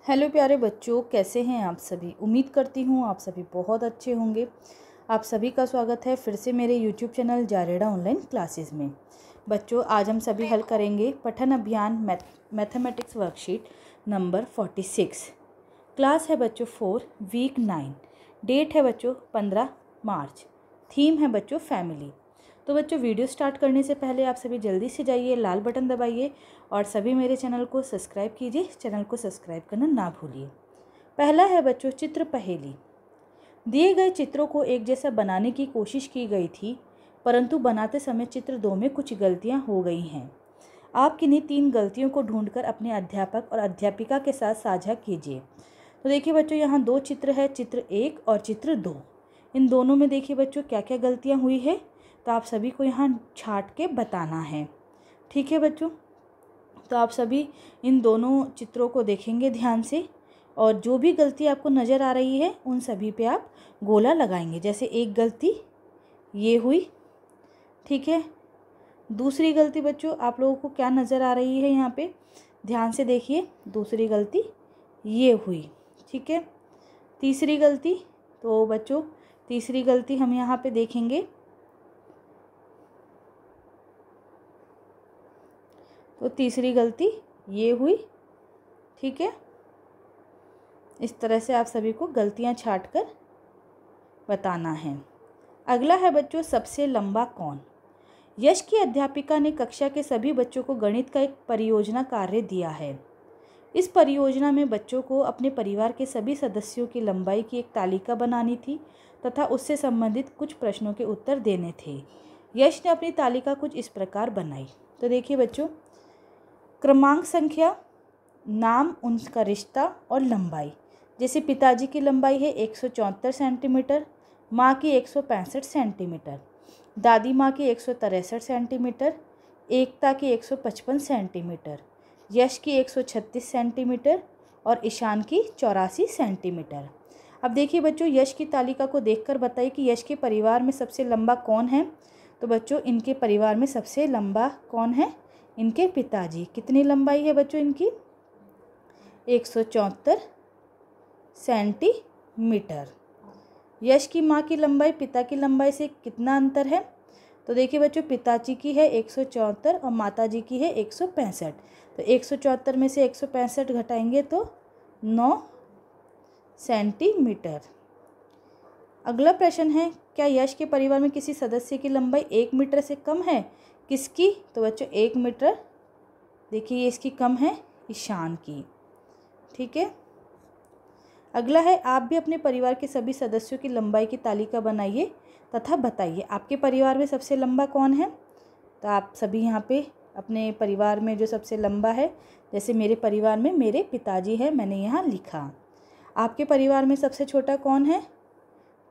Hello प्यारे बच्चों, कैसे हैं आप सभी। उम्मीद करती हूँ आप सभी बहुत अच्छे होंगे। आप सभी का स्वागत है फिर से मेरे यूट्यूब चैनल जारेडा ऑनलाइन क्लासेस में। बच्चों, आज हम सभी हल करेंगे पठन अभियान मैथमेटिक्स वर्कशीट नंबर 46। क्लास है बच्चों 4, वीक 9। डेट है बच्चों 15 मार्च। थीम है बच्चों फैमिली। तो बच्चों, वीडियो स्टार्ट करने से पहले आप सभी जल्दी से जाइए, लाल बटन दबाइए और सभी मेरे चैनल को सब्सक्राइब कीजिए। चैनल को सब्सक्राइब करना ना भूलिए। पहला है बच्चों चित्र पहेली। दिए गए चित्रों को एक जैसा बनाने की कोशिश की गई थी, परंतु बनाते समय चित्र 2 में कुछ गलतियां हो गई हैं। आप किन्हीं 3 गलतियों को ढूंढकर अपने अध्यापक और अध्यापिका के साथ साझा कीजिए। तो देखिए बच्चों, यहाँ 2 चित्र है, चित्र 1 और चित्र 2। इन दोनों में देखिए बच्चों क्या क्या गलतियाँ हुई है, तो आप सभी को यहाँ छांट के बताना है। ठीक है बच्चों, तो आप सभी इन दोनों चित्रों को देखेंगे ध्यान से और जो भी गलती आपको नज़र आ रही है उन सभी पे आप गोला लगाएंगे। जैसे एक गलती ये हुई, ठीक है। दूसरी गलती बच्चों आप लोगों को क्या नज़र आ रही है, यहाँ पे ध्यान से देखिए। दूसरी गलती ये हुई, ठीक है। तीसरी गलती, तो बच्चों तीसरी गलती हम यहाँ पे देखेंगे, तो तीसरी गलती ये हुई, ठीक है। इस तरह से आप सभी को गलतियां छांट कर बताना है। अगला है बच्चों सबसे लंबा कौन। यश की अध्यापिका ने कक्षा के सभी बच्चों को गणित का एक परियोजना कार्य दिया है। इस परियोजना में बच्चों को अपने परिवार के सभी सदस्यों की लंबाई की एक तालिका बनानी थी तथा उससे संबंधित कुछ प्रश्नों के उत्तर देने थे। यश ने अपनी तालिका कुछ इस प्रकार बनाई। तो देखिए बच्चों, क्रमांक संख्या, नाम, उनका रिश्ता और लंबाई। जैसे पिताजी की लंबाई है 174 सेंटीमीटर, माँ की 165 सेंटीमीटर, दादी माँ की 163 सेंटीमीटर, एकता की 155 सेंटीमीटर, यश की 136 सेंटीमीटर और ईशान की 84 सेंटीमीटर। अब देखिए बच्चों, यश की तालिका को देखकर बताइए कि यश के परिवार में सबसे लंबा कौन है। तो बच्चों इनके परिवार में सबसे लंबा कौन है, इनके पिताजी। कितनी लंबाई है बच्चों इनकी, 174 सेंटीमीटर। यश की माँ की लंबाई पिता की लंबाई से कितना अंतर है, तो देखिए बच्चों पिताजी की है 174 और माताजी की है 165। तो 174 में से 165 घटाएंगे तो 9 सेंटीमीटर। अगला प्रश्न है, क्या यश के परिवार में किसी सदस्य की लंबाई 1 मीटर से कम है। किसकी, तो बच्चों 1 मीटर, देखिए ये इसकी कम है, ईशान की, ठीक है। अगला है, आप भी अपने परिवार के सभी सदस्यों की लंबाई की तालिका बनाइए तथा बताइए आपके परिवार में सबसे लंबा कौन है। तो आप सभी यहाँ पे अपने परिवार में जो सबसे लंबा है, जैसे मेरे परिवार में मेरे पिताजी हैं, मैंने यहाँ लिखा। आपके परिवार में सबसे छोटा कौन है,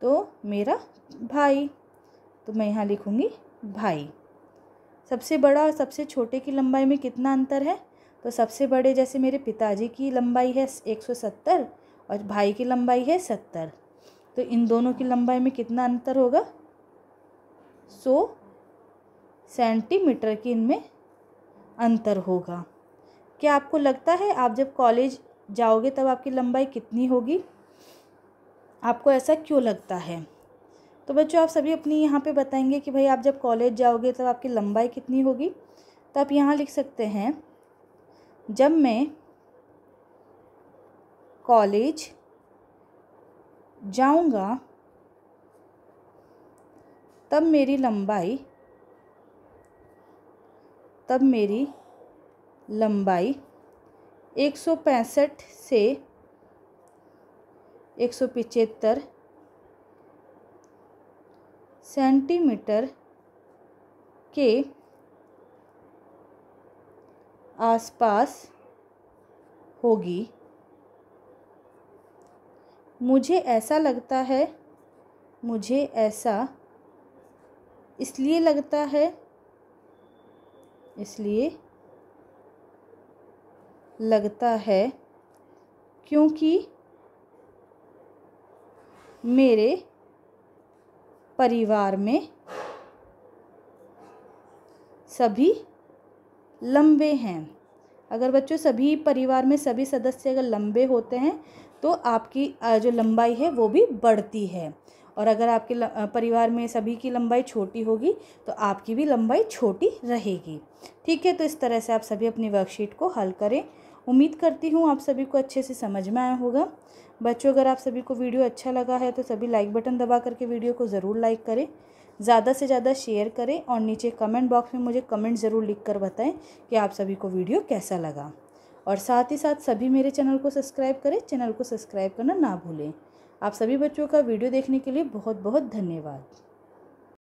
तो मेरा भाई, तो मैं यहाँ लिखूँगी भाई। सबसे बड़ा और सबसे छोटे की लंबाई में कितना अंतर है, तो सबसे बड़े जैसे मेरे पिताजी की लंबाई है 170 और भाई की लंबाई है 70। तो इन दोनों की लंबाई में कितना अंतर होगा, 100 सेंटीमीटर की इनमें अंतर होगा। क्या आपको लगता है आप जब कॉलेज जाओगे तब आपकी लंबाई कितनी होगी, आपको ऐसा क्यों लगता है। तो बच्चों आप सभी अपनी यहाँ पे बताएंगे कि भाई आप जब कॉलेज जाओगे तब आपकी लंबाई कितनी होगी। तो आप यहाँ लिख सकते हैं, जब मैं कॉलेज जाऊँगा तब मेरी लंबाई 165 से 175 सेंटीमीटर के आसपास होगी। मुझे ऐसा लगता है, मुझे ऐसा इसलिए लगता है क्योंकि मेरे परिवार में सभी लंबे हैं। अगर बच्चों सभी परिवार में सभी सदस्य अगर लंबे होते हैं तो आपकी जो लंबाई है वो भी बढ़ती है, और अगर आपके परिवार में सभी की लंबाई छोटी होगी तो आपकी भी लंबाई छोटी रहेगी। ठीक है, तो इस तरह से आप सभी अपनी वर्कशीट को हल करें। उम्मीद करती हूँ आप सभी को अच्छे से समझ में आया होगा। बच्चों, अगर आप सभी को वीडियो अच्छा लगा है तो सभी लाइक बटन दबा करके वीडियो को ज़रूर लाइक करें, ज़्यादा से ज़्यादा शेयर करें और नीचे कमेंट बॉक्स में मुझे कमेंट ज़रूर लिख कर बताएं कि आप सभी को वीडियो कैसा लगा। और साथ ही साथ सभी मेरे चैनल को सब्सक्राइब करें, चैनल को सब्सक्राइब करना ना भूलें। आप सभी बच्चों का वीडियो देखने के लिए बहुत बहुत धन्यवाद।